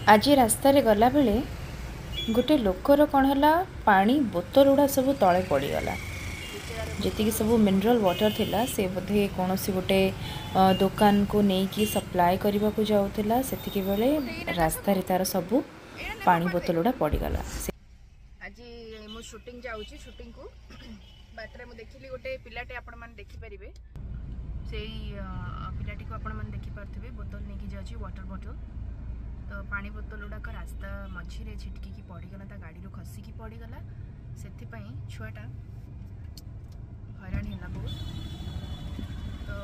आज रास्ता रे गला बेले गोटे लोकर कौन है पानी बोतल गुड़ा सब तले पड़गला जी सब मिनरल वाटर थिला से बोधे कौन सी गोटे दुकान को लेकिन सप्लाय करने को जाऊला से बेले रास्ता तार सब पानी बोतल गुड़ा पड़गला। आज मु शूटिंग जाऊँगी शूटिंग को बाटर मुझे देखिली गोटे पिलाटे आपण मैंने देखिपारे से पिलाटी को आपण मैंने देखिपे बोतल नहीं जाऊँगी वाटर बोतल तो पानी बोतल गुड़ाक रास्ता मझीरे छिटकी पड़गला गाड़ी खसिकी पड़गला से छुआटा हैरान है बहुत। तो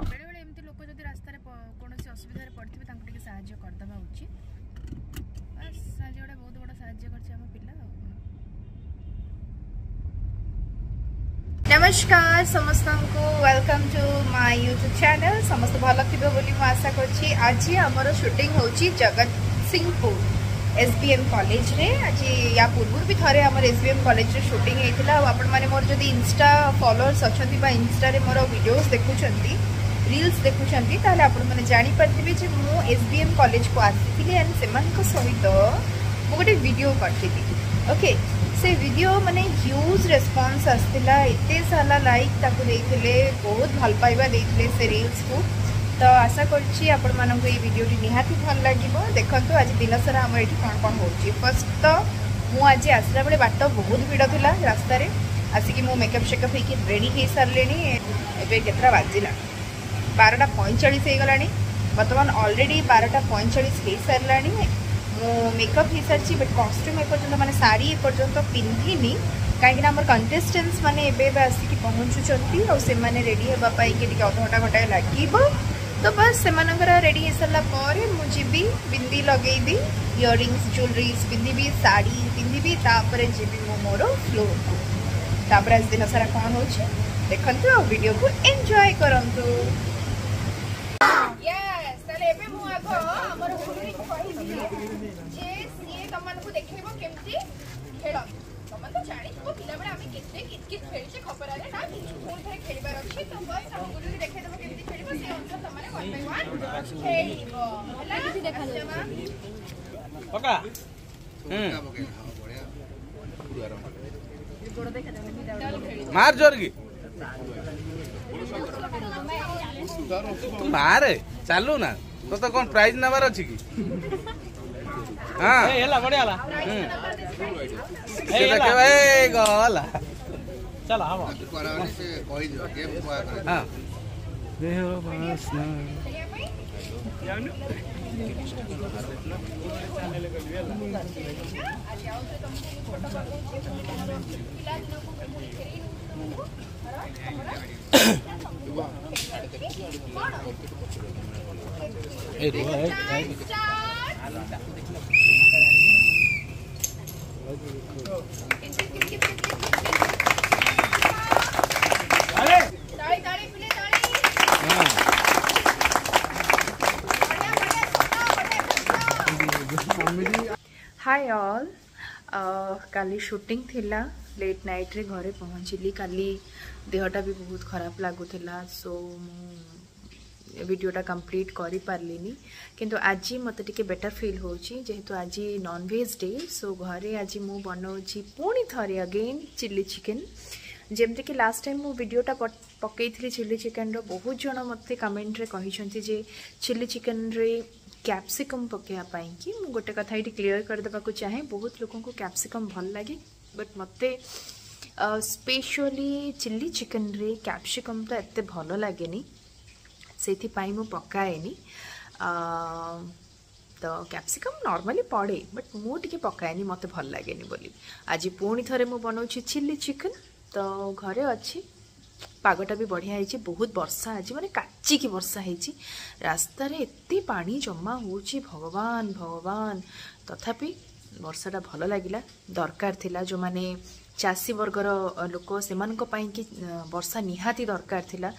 बेले बेले एमती लोक जब रास्तार कौन असुविधा पड़े टे साहाଯ୍य करदे उचित बस साहाଯ୍य गुड़ा बहुत बड़ा साहाଯ୍य कर पिला। नमस्कार समस्त को welcome to my YouTube channel समस्त भल थी बोली आशा करी। आज आमर शूटिंग होची जगत सिंहपुर एसबीएम कॉलेज रे। आज या पूर्व भी थे आम एसबीएम कॉलेज रे शूटिंग होता आपण मैंने मोर जब इंस्टा फॉलोअर्स अच्छा इंस्टा रे मोर वीडियोस देखुं रील्स देखुं ताले आपण मैंने जानी पार्थिबे जे मु एसबीएम कॉलेज को आसी एंड सेमानक सहित मु गोटे वीडियो करती। ओके से वीडियो माने ह्यूज रेस्पॉन्स आसला एते सारा लाइक ताको देइथिले बहुत भल पाइबा देइथिले से रील्स को। तो आशा करछि आपण मानक ये वीडियो निहाती भल लागिबो। देखंतु आज दिन सारा हम एठी कोन कोन होछि। फर्स्ट तो मु आज आसला बेले बाट बहुत भीड़ थिला रास्ता रे आसिकी मु मेकअप शेकअप होइकी रेडी हे सरलेनी। एबे केतरा बाजिला 12:45 हे गलानी वर्तमान ऑलरेडी 12:45 हे सरलानी। मेकअप हो सारी बट कॉस्ट्यूम एपर्तंत मैंने साड़ी एपर्तंत पिंधिनी कहीं कंटेस्टेंट्स मैंने आसिक पहुँचुंट और से रेडी होगापाई कि अध घंटा घंटा लगे। तो बस से रेडी हो सारापर मुझे बिंदी लगेबी इयरिंग्स ज्वेलरीज पिंधि साड़ी पिंधि तापर जीवी मो मोर फ्लोर को तापर आज दिन सारा कौन हो देखु आ वीडियो को एंजॉय करंतु। मार जोर की मारे चालू ना तो कौन प्राइज नबार अच्छी कि हाँ बढ़िया गला चल हाँ हाय ऑल काली शूटिंग थिला लेट नाइट रे घरे पहुँचली। काली देहटा भी बहुत खराब लगुला सो वीडियोटा कंप्लीट करि पारलिनी किंतु आज मते टिके बेटर फील होची जेहेतु आज नॉन वेज डे। सो घरे आज मु बनाउची पुणी थरे अगेन चिल्ली चिकन जेमते कि लास्ट टाइम मु वीडियोटा पकई थी चिल्ली चिकन रो बहुत जन मते कमेंट रे कहिसंती जे चिल्ली चिकन रे कैप्सिकम पकेया कि मु गोटे कथा ये क्लीयर कर देबा को चाहे। बहुत लोगों को कैप्सिकम भल लगे बट मते स्पेशली चिल्ली चिकन रे कैप्सिकम तो एते भल लगेनी से मु पकाएनी। तो कैप्सिकम नॉर्मली पड़े बट मु टिके पकाएनी मते भल लगेनी बोली। आज पुणी थरे मु बनाउछि चिल्ली चिकन। तो घरे अच्छी पागटा भी बढ़िया है बहुत वर्षा आज माने काची की वर्षा है रास्ता रे एते पानी जमा होची भगवान भगवान। तथापि वर्षाटा भल लगिला दरकार थिला जो माने चासी वर्गर लोक से कि वर्षा निहाती दरकार थिला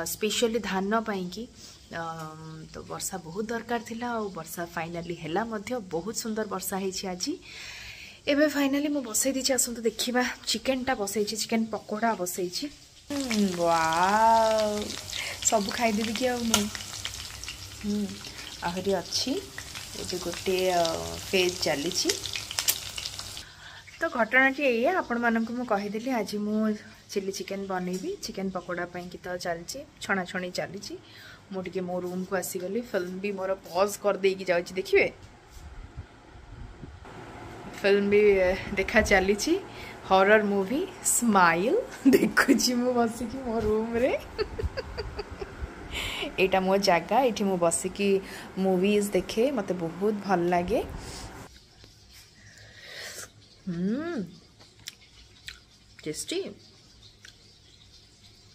स्पेशली धान पाई कि तो वर्षा बहुत दरकार थिला और वर्षा फाइनाली हैला मध्य बहुत सुंदर वर्षा है आज। एबे फाइनाली मु बसई दी आसतु देखा चिकेन टा बसई चिकेन पकोड़ा बसई वाव सब खाईदेवी कि आहरी अच्छी ये गोटे फेज चली तो घटनाटी ये आपण मानक मु कहीदेली आज मु चिली चिकेन बनैबी चिकेन पकोड़ा कि तो चलची छणाछणी चली मुझे मो रूम को आसीगली फिल्म भी मोर पॉज कर देकी जाउची देखिए फिल्म भी देखा चली हॉरर मूवी स्माइल देखुची मु बसिकी मो रूम रे एटा मो जगह एठी मु बसिकी मूवीज देखे मते बहुत भल लागे टेस्टी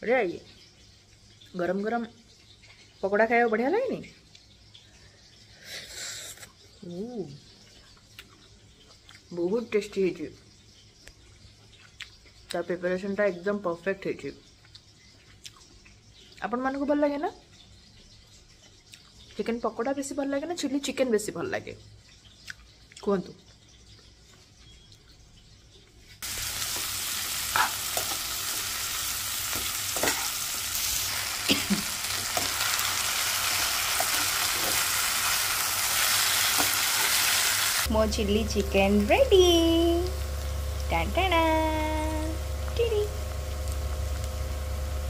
बढ़िया ये गरम गरम पकोड़ा खाया बढ़िया लगे बहुत टेस्टी है तार प्रिपरेशन टा एकदम परफेक्ट है आपण मान को भल लगे ना चिकेन पकोड़ा बेसी भल लगे ना चिली चिकेन बेसी भल लगे कहतु मो chili chicken ready. Tata TD.